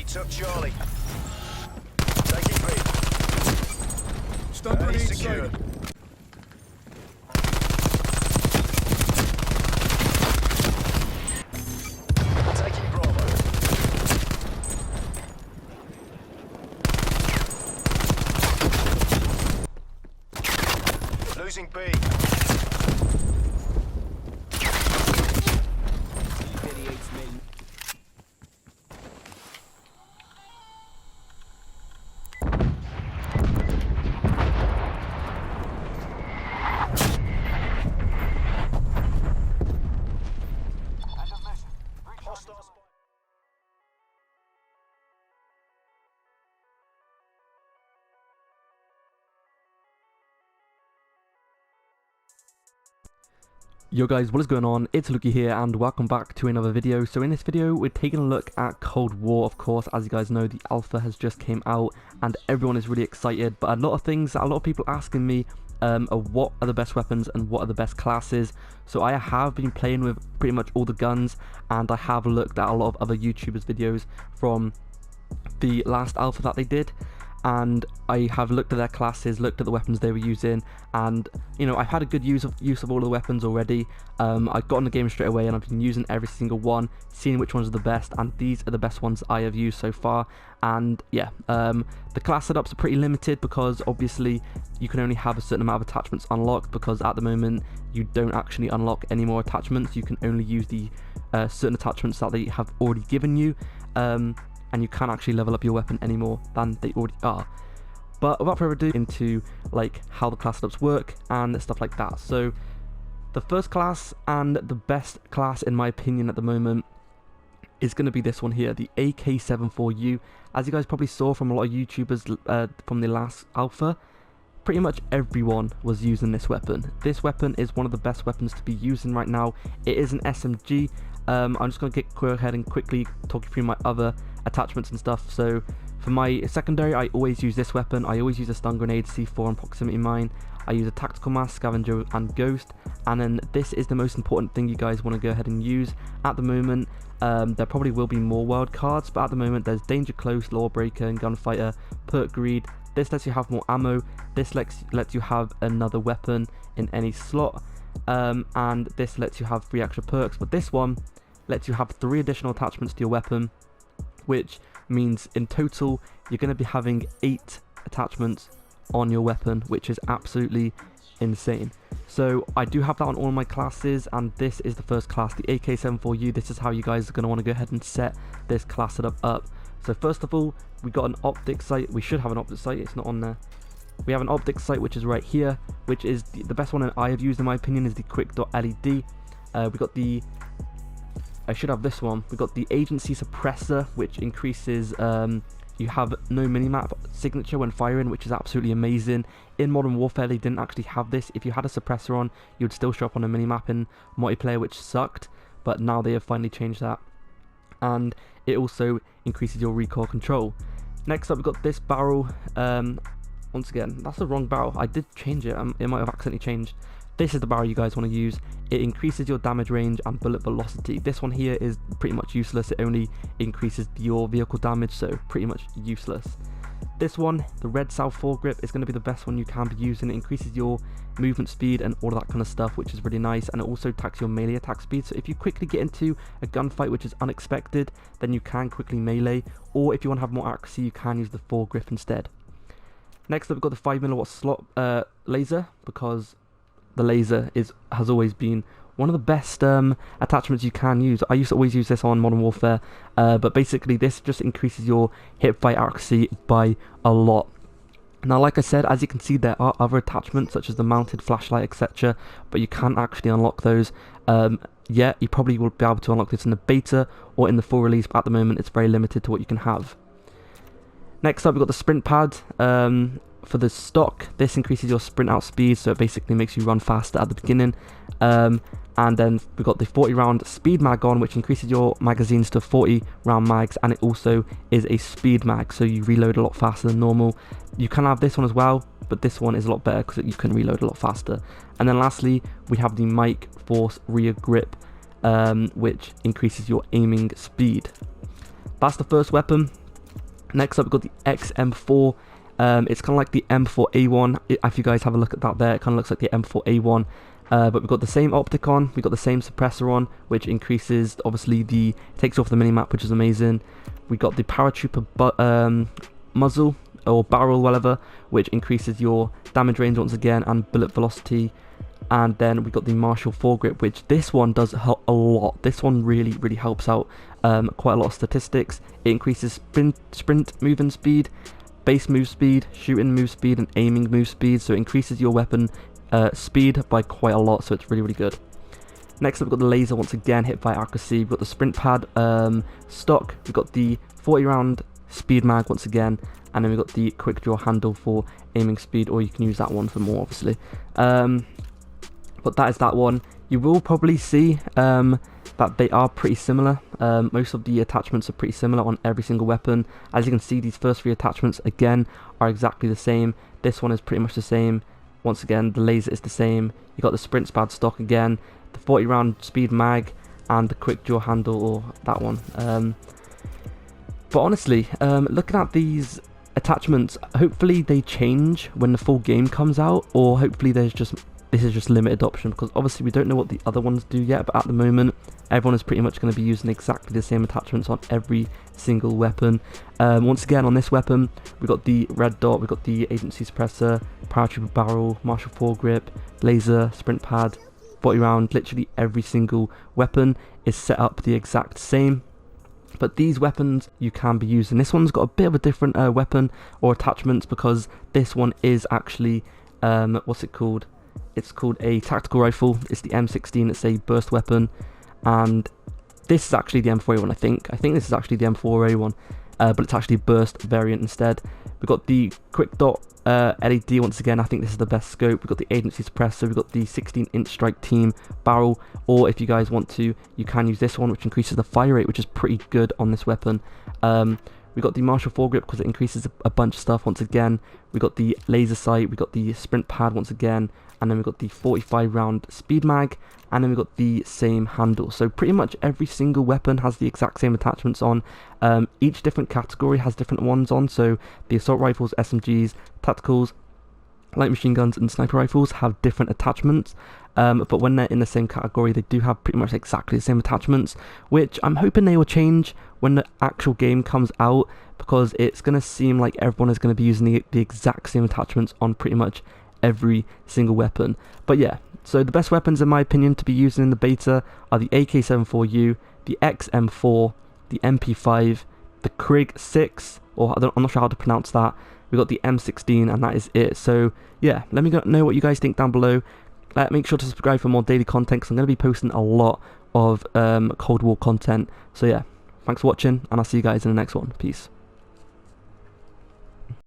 took Charlie. Taking B. Stun grenade Secure. sighted. Taking Bravo. Losing B. Hostile spy. Yo guys, what is going on? It's Lucky here and welcome back to another video. So in this video we're taking a look at Cold War. Of course, as you guys know, the alpha has just came out and everyone is really excited, but a lot of people asking me what are the best weapons and what are the best classes. So I have been playing with pretty much all the guns and I have looked at a lot of other YouTubers videos from the last alpha that they did, and I have looked at their classes, looked at the weapons they were using, and you know, I've had a good use of all of the weapons already. I got in the game straight away and I've been using every single one, seeing which ones are the best, and these are the best ones I have used so far. And yeah, the class setups are pretty limited because obviously you can only have a certain amount of attachments unlocked, because at the moment you don't actually unlock any more attachments. You can only use the certain attachments that they have already given you, and you can't actually level up your weapon any more than they already are. But without further ado, into like how the class setups work and stuff like that. So the first class and the best class in my opinion at the moment is going to be this one here, the AK-74U. As you guys probably saw from a lot of YouTubers from the last alpha, pretty much everyone was using this weapon. This weapon is one of the best weapons to be using right now. It is an SMG. I'm just going to go ahead and quickly talk you through my other attachments and stuff. So for my secondary, I always use this weapon. I always use a stun grenade, C4 and proximity mine. I use a tactical mask, scavenger and ghost, and then this is the most important thing you guys want to go ahead and use at the moment. There probably will be more wild cards, but at the moment there's danger close, lawbreaker and gunfighter, perk greed. This lets you have more ammo, this lets you have another weapon in any slot, and this lets you have 3 extra perks, but this one lets you have 3 additional attachments to your weapon, which means in total you're going to be having 8 attachments on your weapon, which is absolutely insane. So I do have that on all my classes, and this is the first class, the AK-74U. This is how you guys are going to want to go ahead and set this class setup up. So first of all, we got an optic sight. We should have an optic sight, it's not on there. We have an optic sight which is right here, which is the best one I have used in my opinion, is the quick.led. We got the, I should have this one. We got the agency suppressor, which increases you have no minimap signature when firing, which is absolutely amazing. In Modern Warfare they didn't actually have this. If you had a suppressor on, you would still show up on a minimap in multiplayer, which sucked, but now they have finally changed that. And it also increases your recoil control. Next up, we've got this barrel. Once again, that's the wrong barrel. I did change it. It might have accidentally changed. This is the barrel you guys want to use. It increases your damage range and bullet velocity. This one here is pretty much useless. It only increases your vehicle damage, so pretty much useless. This one, the red South foregrip, is going to be the best one you can be using. It increases your movement speed and all of that kind of stuff, which is really nice, and it also attacks your melee attack speed. So if you quickly get into a gunfight which is unexpected, then you can quickly melee, or if you want to have more accuracy, you can use the foregrip instead. Next up, we've got the 5mm slot laser, because the laser has always been one of the best attachments you can use. I used to always use this on Modern Warfare, but basically this just increases your hipfire accuracy by a lot. Now, like I said, as you can see, there are other attachments such as the mounted flashlight, etc., but you can't actually unlock those. Yeah, you probably will be able to unlock this in the beta or in the full release, but at the moment it's very limited to what you can have. Next up, we've got the sprint pad. For the stock, this increases your sprint out speed, so it basically makes you run faster at the beginning. And then we've got the 40 round speed mag on, which increases your magazines to 40 round mags, and it also is a speed mag, so you reload a lot faster than normal. You can have this one as well, but this one is a lot better because you can reload a lot faster. And then lastly, we have the Mike Force rear grip, which increases your aiming speed. That's the first weapon. Next up, we've got the XM4. It's kind of like the M4A1. If you guys have a look at that there, it kind of looks like the M4A1. But we've got the same optic on, we've got the same suppressor on, which increases, obviously, takes off the minimap, which is amazing. We got the paratrooper muzzle, or barrel, whatever, which increases your damage range once again, and bullet velocity. And then we got the Marshall foregrip, which this one does help a lot. This one really helps out quite a lot of statistics. It increases sprint moving speed, base move speed, shooting move speed, and aiming move speed. So it increases your weapon speed by quite a lot, so it's really good. Next up, we've got the laser once again, hit by accuracy. We've got the sprint pad stock. We've got the 40 round speed mag once again, and then we've got the quick draw handle for aiming speed, or you can use that one for more, obviously. But that is that one. You will probably see that they are pretty similar. Most of the attachments are pretty similar on every single weapon. As you can see, these first 3 attachments again are exactly the same. This one is pretty much the same. Once again, the laser is the same. You got the sprint pad stock again, the 40 round speed mag, and the quick draw handle, or that one. But honestly, looking at these attachments, hopefully they change when the full game comes out, or hopefully this is just limited option, because obviously we don't know what the other ones do yet. But at the moment, everyone is pretty much going to be using exactly the same attachments on every single weapon. Once again, on this weapon, we got the red dot, we got the agency suppressor, paratrooper barrel, Marshall foregrip, laser, sprint pad, 40 round. Literally every single weapon is set up the exact same. But these weapons you can be using. This one's got a bit of a different weapon or attachments, because this one is actually what's it called? It's called a tactical rifle. It's the M16. It's a burst weapon, and this is actually the M4A1. I think this is actually the M4A1, but it's actually a burst variant instead. We've got the quick dot LED once again. I think this is the best scope. We've got the agency suppressor. We've got the 16-inch strike team barrel, or if you guys want to, you can use this one, which increases the fire rate, which is pretty good on this weapon. We got the Marshall foregrip because it increases a bunch of stuff once again. We got the laser sight. We got the sprint pad once again, and then we got the 45 round speed mag, and then we got the same handle. So pretty much every single weapon has the exact same attachments on. Each different category has different ones on. So the assault rifles, SMGs, tacticals, light machine guns, and sniper rifles have different attachments. But when they're in the same category, they do have pretty much exactly the same attachments, which I'm hoping they will change when the actual game comes out, because it's going to seem like everyone is going to be using the exact same attachments on pretty much every single weapon. But yeah, so the best weapons in my opinion to be using in the beta are the AK-74U, the XM4, the MP5, the Krig 6, or I'm not sure how to pronounce that. We got the M16, and that is it. So yeah, let me know what you guys think down below. Make sure to subscribe for more daily content, because I'm going to be posting a lot of Cold War content. So yeah, thanks for watching, and I'll see you guys in the next one. Peace.